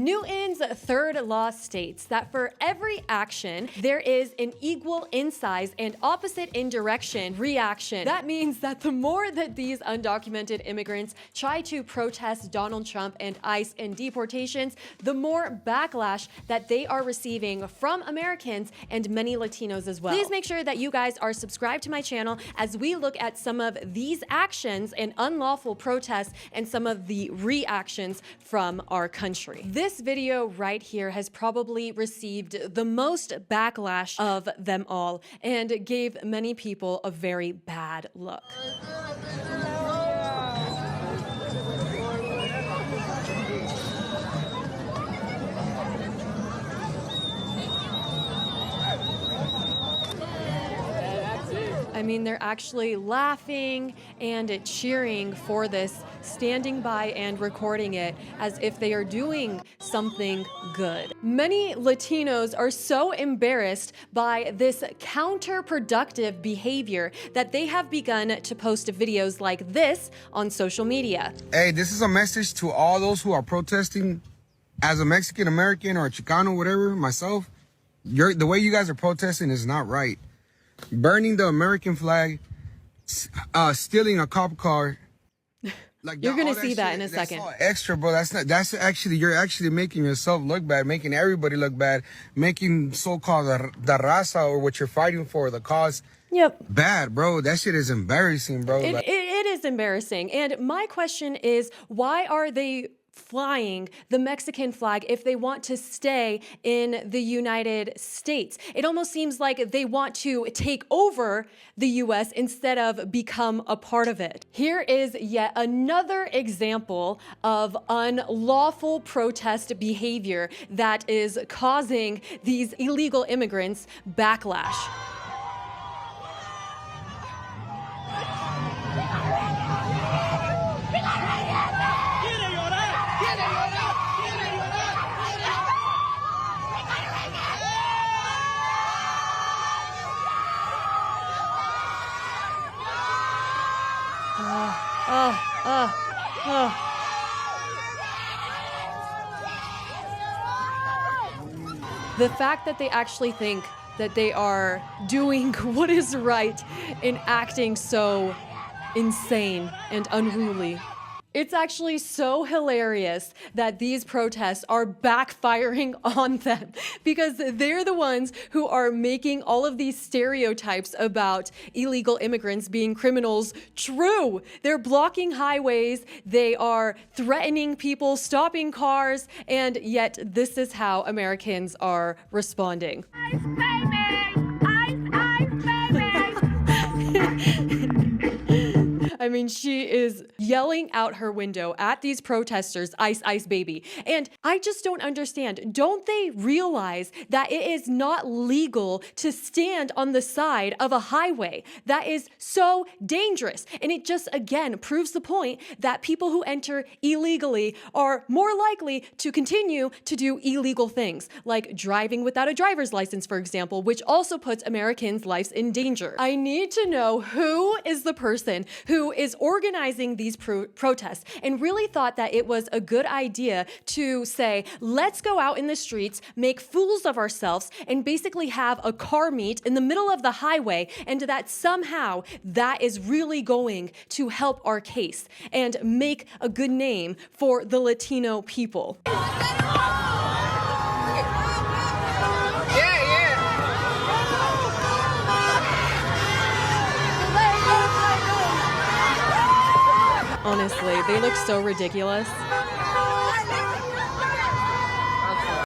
Newton's third law states that for every action, there is an equal in size and opposite in direction reaction. That means that the more that these undocumented immigrants try to protest Donald Trump and ICE and deportations, the more backlash that they are receiving from Americans and many Latinos as well. Please make sure that you guys are subscribed to my channel as we look at some of these actions and unlawful protests and some of the reactions from our country. This video right here has probably received the most backlash of them all and gave many people a very bad look. I mean, they're actually laughing and cheering for this, standing by and recording it as if they are doing something good. Many Latinos are so embarrassed by this counterproductive behavior that they have begun to post videos like this on social media. Hey, this is a message to all those who are protesting. As a Mexican American or a Chicano, whatever, myself, the way you guys are protesting is not right. Burning the American flag, stealing a cop car. Like you're gonna see that in a second. That's all extra, bro. That's actually, you're actually making yourself look bad, making everybody look bad, making so-called the raza, or what you're fighting for, the cause. Yep. Bad, bro. That shit is embarrassing, bro. It is embarrassing. And my question is, why are they flying the Mexican flag if they want to stay in the United States? It almost seems like they want to take over the US instead of become a part of it. Here is yet another example of unlawful protest behavior that is causing these illegal immigrants backlash. The fact that they actually think that they are doing what is right in acting so insane and unruly. It's actually so hilarious that these protests are backfiring on them because they're the ones who are making all of these stereotypes about illegal immigrants being criminals true. They're blocking highways, they are threatening people, stopping cars, and yet this is how Americans are responding. Ice baby! Ice baby! I mean, she is yelling out her window at these protesters, "Ice, ice, baby." And I just don't understand. Don't they realize that it is not legal to stand on the side of a highway? That is so dangerous. And it just, again, proves the point that people who enter illegally are more likely to continue to do illegal things, like driving without a driver's license, for example, which also puts Americans' lives in danger. I need to know who is the person who is organizing these protests and really thought that it was a good idea to say, let's go out in the streets, make fools of ourselves, and basically have a car meet in the middle of the highway, and that somehow that is really going to help our case and make a good name for the Latino people. Honestly, they look so ridiculous.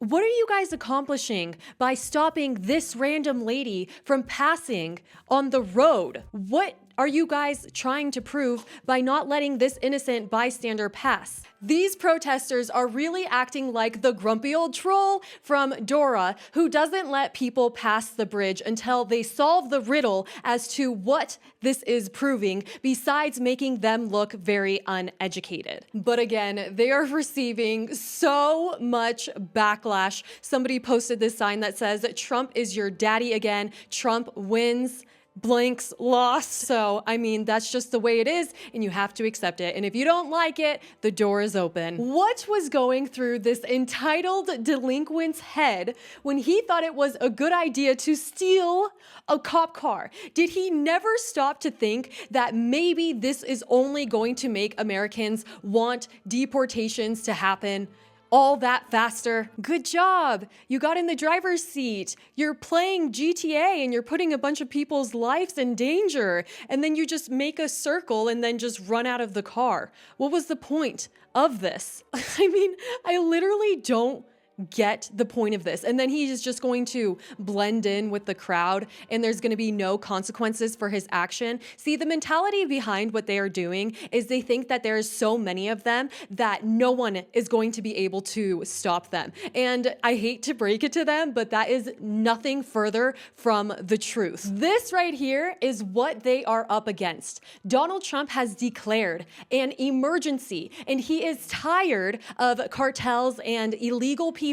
What are you guys accomplishing by stopping this random lady from passing on the road? What are you guys trying to prove by not letting this innocent bystander pass? These protesters are really acting like the grumpy old troll from Dora who doesn't let people pass the bridge until they solve the riddle as to what this is proving, besides making them look very uneducated. But again, they are receiving so much backlash. Somebody posted this sign that says, "Trump is your daddy again. Trump wins." blanks lost. So, I mean, that's just the way it is, and you have to accept it. And if you don't like it, the door is open. What was going through this entitled delinquent's head when he thought it was a good idea to steal a cop car? Did he never stop to think that maybe this is only going to make Americans want deportations to happen all that faster? Good job. You got in the driver's seat. You're playing GTA and you're putting a bunch of people's lives in danger. And then you just make a circle and then just run out of the car. What was the point of this? I mean, I literally don't get the point of this. And then he is just going to blend in with the crowd and there's going to be no consequences for his action. See, the mentality behind what they are doing is they think that there's so many of them that no one is going to be able to stop them. And I hate to break it to them, but that is nothing further from the truth. This right here is what they are up against. Donald Trump has declared an emergency and he is tired of cartels and illegal people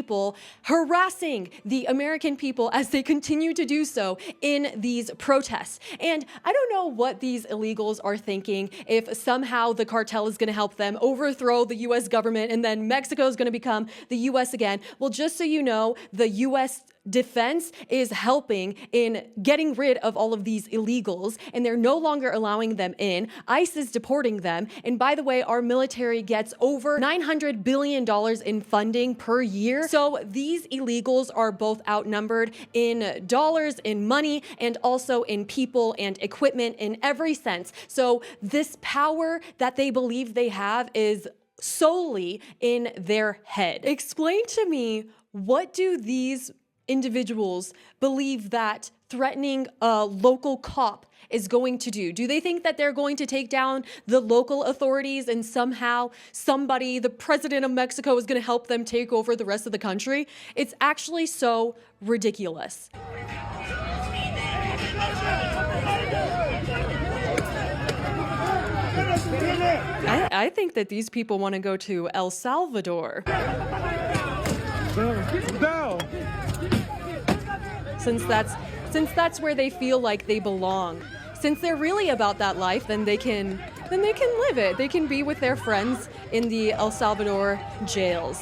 harassing the American people as they continue to do so in these protests. And I don't know what these illegals are thinking, if somehow the cartel is going to help them overthrow the US government and then Mexico is going to become the US again. Well, just so you know, the US defense is helping in getting rid of all of these illegals and they're no longer allowing them in. ICE is deporting them. And by the way, our military gets over $900 billion in funding per year. So these illegals are both outnumbered in dollars, in money, and also in people and equipment in every sense. So this power that they believe they have is solely in their head. Explain to me, what do these individuals believe that threatening a local cop is going to do? Do they think that they're going to take down the local authorities and somehow somebody, the president of Mexico, is going to help them take over the rest of the country? It's actually so ridiculous. I think that these people want to go to El Salvador. Since that's where they feel like they belong. Since they're really about that life, then they can live it. They can be with their friends in the El Salvador jails.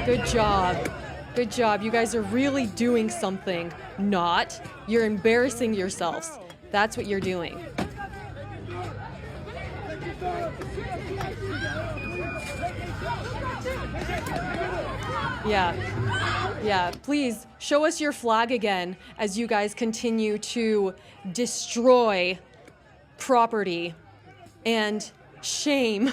Good job. Good job. You guys are really doing something. Not. You're embarrassing yourselves. That's what you're doing. Yeah, please show us your flag again as you guys continue to destroy property and shame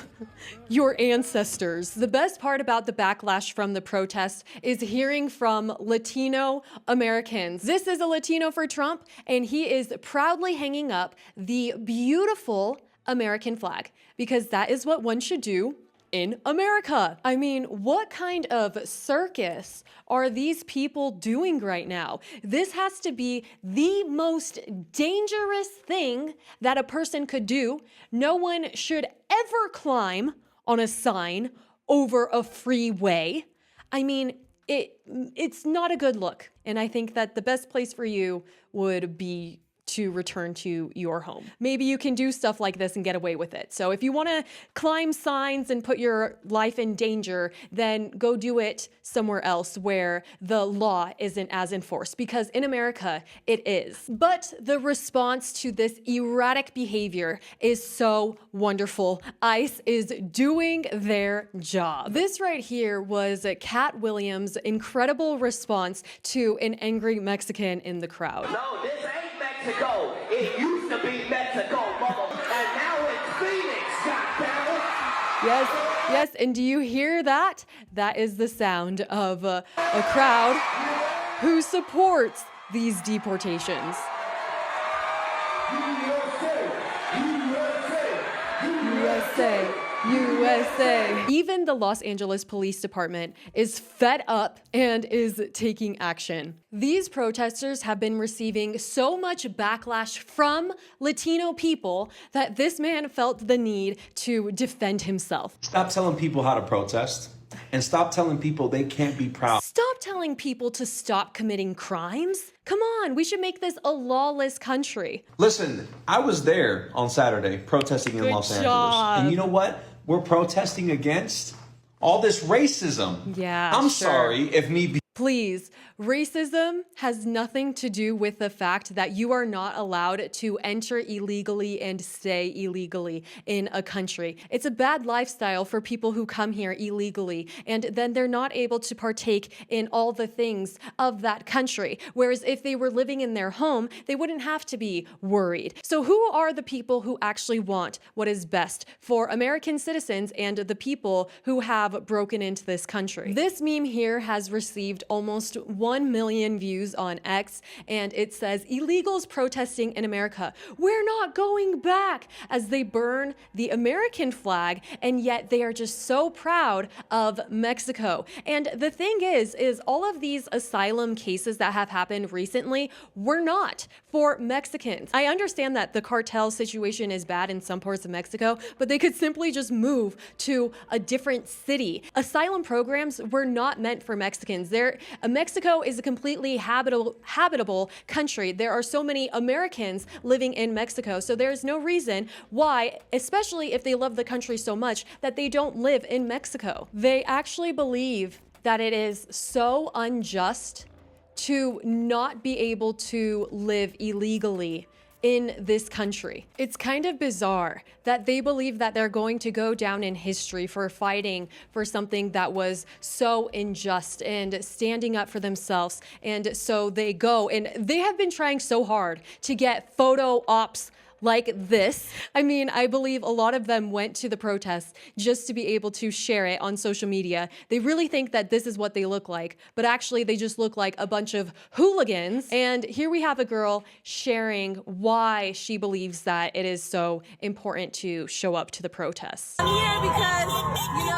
your ancestors. The best part about the backlash from the protest is hearing from Latino Americans. This is a Latino for Trump, and he is proudly hanging up the beautiful American flag because that is what one should do in America. I mean, what kind of circus are these people doing right now? This has to be the most dangerous thing that a person could do. No one should ever climb on a sign over a freeway. I mean, it's not a good look. And I think that the best place for you would be to return to your home. Maybe you can do stuff like this and get away with it. So if you want to climb signs and put your life in danger, then go do it somewhere else where the law isn't as enforced, because in America it is. But the response to this erratic behavior is so wonderful. ICE is doing their job. This right here was Cat Williams' incredible response to an angry Mexican in the crowd. No, this ain't Mexico. It used to be Mexico, mother. And now it's Phoenix, goddammit. Yes, and do you hear that? That is the sound of a crowd who supports these deportations. USA. USA. Even the Los Angeles Police Department is fed up and is taking action. These protesters have been receiving so much backlash from Latino people that this man felt the need to defend himself. Stop telling people how to protest. and stop telling people they can't be proud. Stop telling people to stop committing crimes. Come on, we should make this a lawless country. Listen, I was there on Saturday protesting in Good Los job. Angeles. And you know what? We're protesting against all this racism. Yeah, I'm sure. sorry if me Please, racism has nothing to do with the fact that you are not allowed to enter illegally and stay illegally in a country. It's a bad lifestyle for people who come here illegally, and then they're not able to partake in all the things of that country. Whereas if they were living in their home, they wouldn't have to be worried. So who are the people who actually want what is best for American citizens and the people who have broken into this country? This meme here has received almost 1 million views on X, and it says, "Illegals protesting in America. We're not going back," as they burn the American flag, and yet they are just so proud of Mexico. And the thing is all of these asylum cases that have happened recently were not for Mexicans. I understand that the cartel situation is bad in some parts of Mexico, but they could simply just move to a different city. Asylum programs were not meant for Mexicans. Mexico is a completely habitable country. There are so many Americans living in Mexico, so there's no reason why, especially if they love the country so much, that they don't live in Mexico. They actually believe that it is so unjust to not be able to live illegally in this country. It's kind of bizarre that they believe that they're going to go down in history for fighting for something that was so unjust and standing up for themselves. And so they go, and they have been trying so hard to get photo ops like this. I mean, I believe a lot of them went to the protests just to be able to share it on social media. They really think that this is what they look like, but actually they just look like a bunch of hooligans. And here we have a girl sharing why she believes that it is so important to show up to the protests. I'm here because,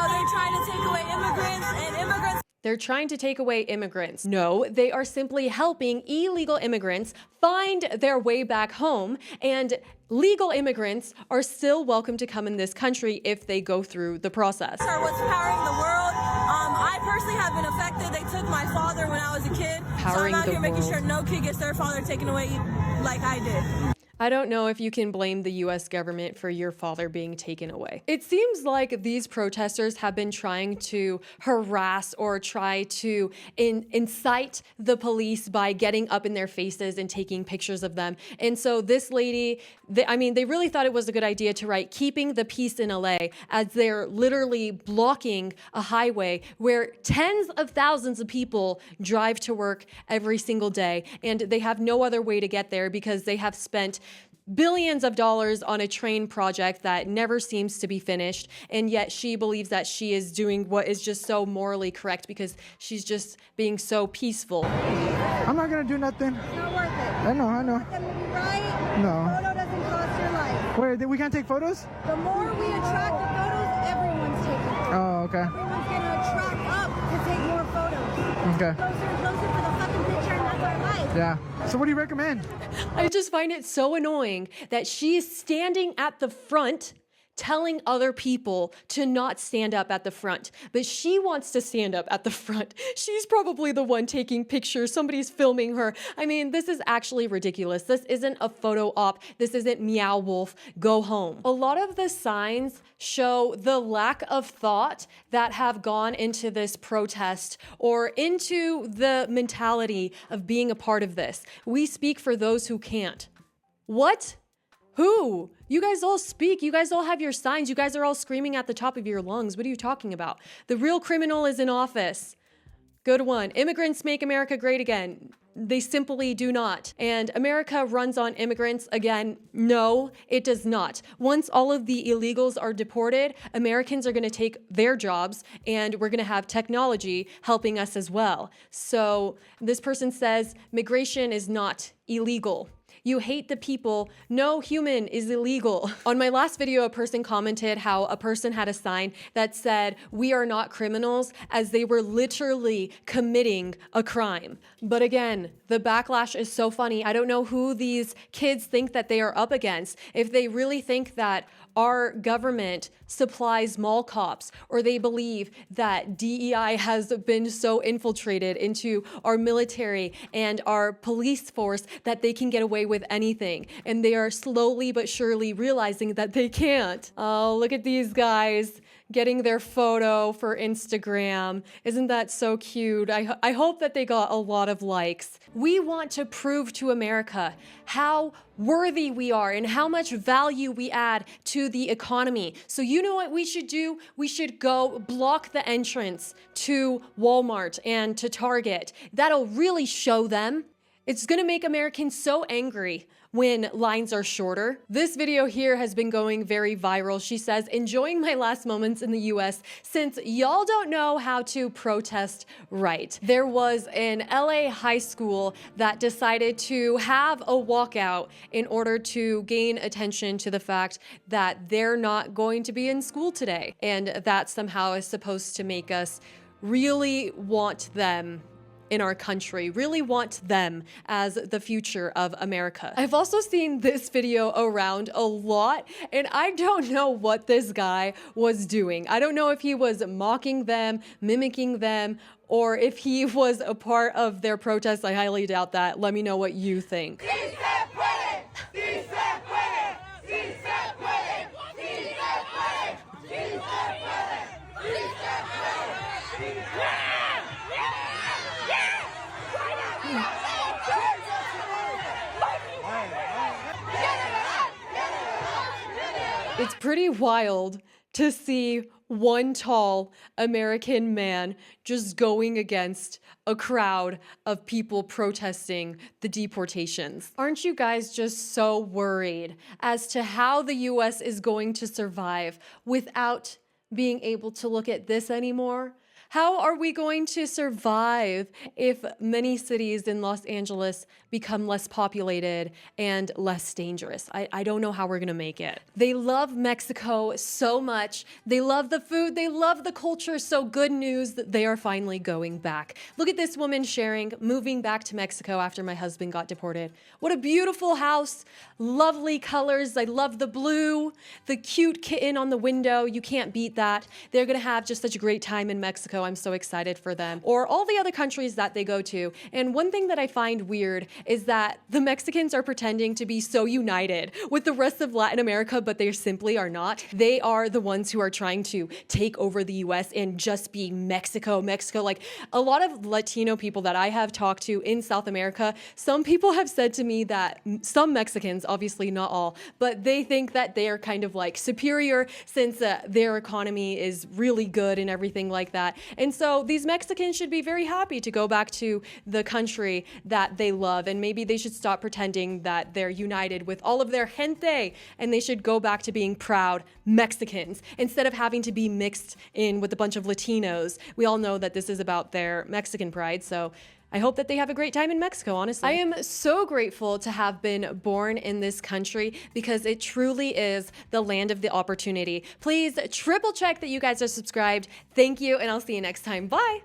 they're trying to take away immigrants, and immigrants. They're trying to take away immigrants. No, they are simply helping illegal immigrants find their way back home, and legal immigrants are still welcome to come in this country if they go through the process. Are what's powering the world. I personally have been affected. They took my father when I was a kid. Powering so I'm out the here making world. sure no kid gets their father taken away like I did. I don't know if you can blame the US government for your father being taken away. It seems like these protesters have been trying to harass or try to incite the police by getting up in their faces and taking pictures of them. And so this lady, they really thought it was a good idea to write "Keeping the Peace in LA" as they're literally blocking a highway where tens of thousands of people drive to work every single day. And they have no other way to get there because they have spent billions of dollars on a train project that never seems to be finished, and yet she believes that she is doing what is just so morally correct because she's just being so peaceful. I'm not gonna do nothing. It's not worth it. I know. Right? No. Photo doesn't cost your life. Wait, we can't take photos? The more we attract the photos, everyone's taking photos. Oh, okay. Everyone's gonna attract up to take more photos. Okay. Closer and closer to the fucking picture, and that's our life. Yeah. So what do you recommend? I just find it so annoying that she is standing at the front telling other people to not stand up at the front, but she wants to stand up at the front. She's probably the one taking pictures. Somebody's filming her. I mean, this is actually ridiculous. This isn't a photo op. This isn't Meow Wolf, go home. A lot of the signs show the lack of thought that have gone into this protest or into the mentality of being a part of this. We speak for those who can't. What? Who? You guys all speak. You guys all have your signs. You guys are all screaming at the top of your lungs. What are you talking about? The real criminal is in office. Good one. Immigrants make America great again. They simply do not. And America runs on immigrants again. No, it does not. Once all of the illegals are deported, Americans are going to take their jobs, and we're going to have technology helping us as well. So this person says migration is not illegal. You hate the people. No human is illegal. On my last video, a person commented how a person had a sign that said, "We are not criminals," as they were literally committing a crime. But again, the backlash is so funny. I don't know who these kids think that they are up against. If they really think that our government supplies mall cops, or they believe that DEI has been so infiltrated into our military and our police force that they can get away with anything. And they are slowly but surely realizing that they can't. Oh, look at these guys getting their photo for Instagram. Isn't that so cute? I hope that they got a lot of likes. We want to prove to America how worthy we are and how much value we add to the economy. So you know what we should do? We should go block the entrance to Walmart and to Target. That'll really show them. It's gonna make Americans so angry when lines are shorter. This video here has been going very viral. She says, enjoying my last moments in the US since y'all don't know how to protest right. There was an LA high school that decided to have a walkout in order to gain attention to the fact that they're not going to be in school today. And that somehow is supposed to make us really want them in our country, really want them as the future of America. I've also seen this video around a lot, and I don't know what this guy was doing. I don't know if he was mocking them, mimicking them, or if he was a part of their protest. I highly doubt that. Let me know what you think. It's pretty wild to see one tall American man just going against a crowd of people protesting the deportations. Aren't you guys just so worried as to how the US is going to survive without being able to look at this anymore? How are we going to survive if many cities in Los Angeles become less populated and less dangerous? I don't know how we're gonna make it. They love Mexico so much. They love the food, they love the culture, so good news that they are finally going back. Look at this woman sharing, moving back to Mexico after my husband got deported. What a beautiful house, lovely colors. I love the blue, the cute kitten on the window. You can't beat that. They're gonna have just such a great time in Mexico. I'm so excited for them. Or all the other countries that they go to. And one thing that I find weird is that the Mexicans are pretending to be so united with the rest of Latin America, but they simply are not. They are the ones who are trying to take over the US and just be Mexico. Like a lot of Latino people that I have talked to in South America, some people have said to me that some Mexicans, obviously not all, but they think that they are kind of like superior since their economy is really good and everything like that. And so these Mexicans should be very happy to go back to the country that they love, and maybe they should stop pretending that they're united with all of their gente, and they should go back to being proud Mexicans instead of having to be mixed in with a bunch of Latinos. We all know that this is about their Mexican pride, so I hope that they have a great time in Mexico, honestly. I am so grateful to have been born in this country because it truly is the land of the opportunity. Please triple check that you guys are subscribed. Thank you, and I'll see you next time. Bye.